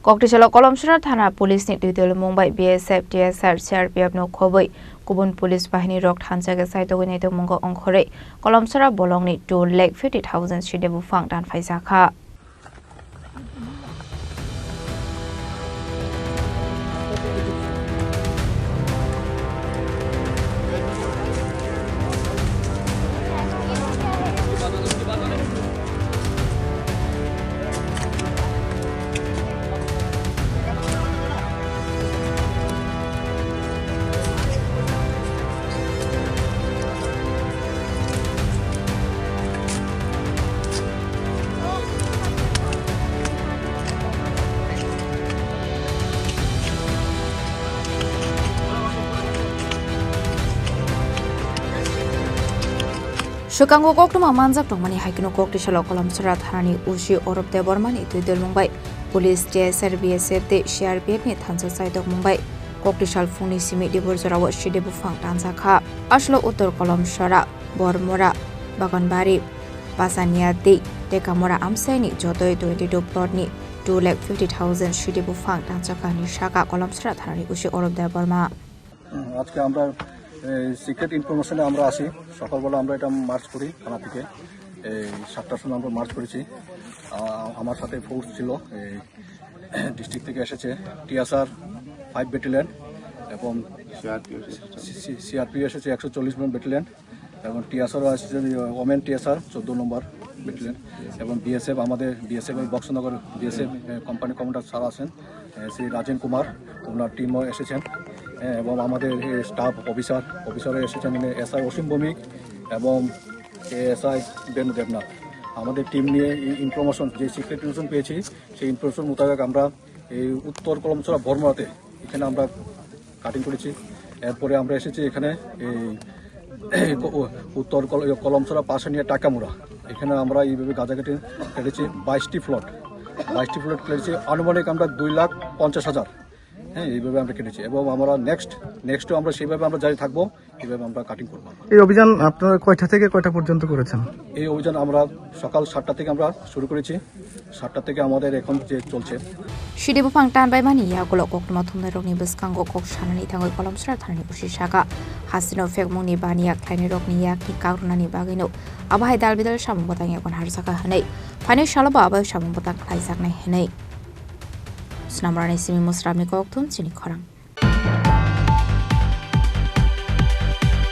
Koktisalo Kalamchoura Thana Police ni Twidulmung bai BSF TSR CRPF no Khobwi Kubun Police Bahinirok Thansakhe Chaitogwi Naitokmungo Wngkhorwi Kalamchoura Bolong ni 2,50,000 Siddi Buphang Tanphaijakha Shukango koktuma manjak tongmani haikino Koktisalo Kalamchoura Thanani usi orobde bormani Twidulmung bai Police TSR BSF de CRPF ni Thansakhe Chaitogwi bai Koktisal fungni simi diborjorawo Siddi Buphang Thansakhe aslo uttor Kalamchoura Bormora Baganbari Pasania de Tekamora Amsaini jotoi 22 plot ni 2,50,000 Siddi Buphang Thansakhe ni shaka Kalamchoura Thanani usi orobde borma আজকে আমরা secret ইনফরমেশনে আমরা আসি সকালবেলা আমরা এটা March করি থানা থেকে এই 7টার সময় আমরা মার্চ করেছি আমার সাথে ফোর্স ছিল এই ডিস্ট্রিক্ট থেকে এসেছে টিএসআর 5 ব্যাটালিয়ন এবং সিআরপিএফ এসেছে 140 ব্যাটালিয়ন এবং টিএসআর এসেছে ওমেন টিএসআর 14 নম্বর ব্যাটালিয়ন এবং বিএসএফ আমাদের BSF Boxanagar BSF company commander sir আছেন শ্রী রাজেন কুমার ওনার টিমও এসেছেন এবং আমাদের স্টাফ অফিসারে এসেছেন এসআই অসীম ভৌমিক এবং এসআই বেনু দেবনাথ আমাদের টিম নিয়ে ইনফরমেশন যে সিক্রেট ইনফরমেশন পেয়েছি সেই ইনফরমেশন মোতাবেক আমরা এই উত্তর কলমচৌরা বর্মরাতে এখানে আমরা কাটিং করেছি এরপরে আমরা এসেছি এখানে এই উত্তর কলমচৌরা পাশে নিয়ে টাকামুড়া এখানে আমরা এইভাবে গাঁজা কেটেছি 22টি প্লট কেটেছি আনুমানিক আমরা 2,50,000 হ্যাঁ এইভাবে আমরা কেটেছি এবং আমরা নেক্সটও আমরা সেইভাবে আমরা জারি থাকবো এইভাবে আমরা কাটিং করবো। এই অভিযান আপনারা কয়টা থেকে কয়টা পর্যন্ত করেছেন? এই অভিযান আমরা সকাল 7টা থেকে আমরা শুরু করেছি 7টা থেকে আমাদের এখন যে চলছে। Siddi Buphang Tanphaijakha yagulo koktuma thumnairokni bwskango kok sanani thangoi Kalamchoura Thanani usi saka hasino phekmungni baniya Bahinirokni yakni kagrunani bagino abahai dalbidal samung botang yakon harsaka hanai phani shalaba abai samung botang khlaijaknai hanai Snamrani simi musrami koktum Chini Khorang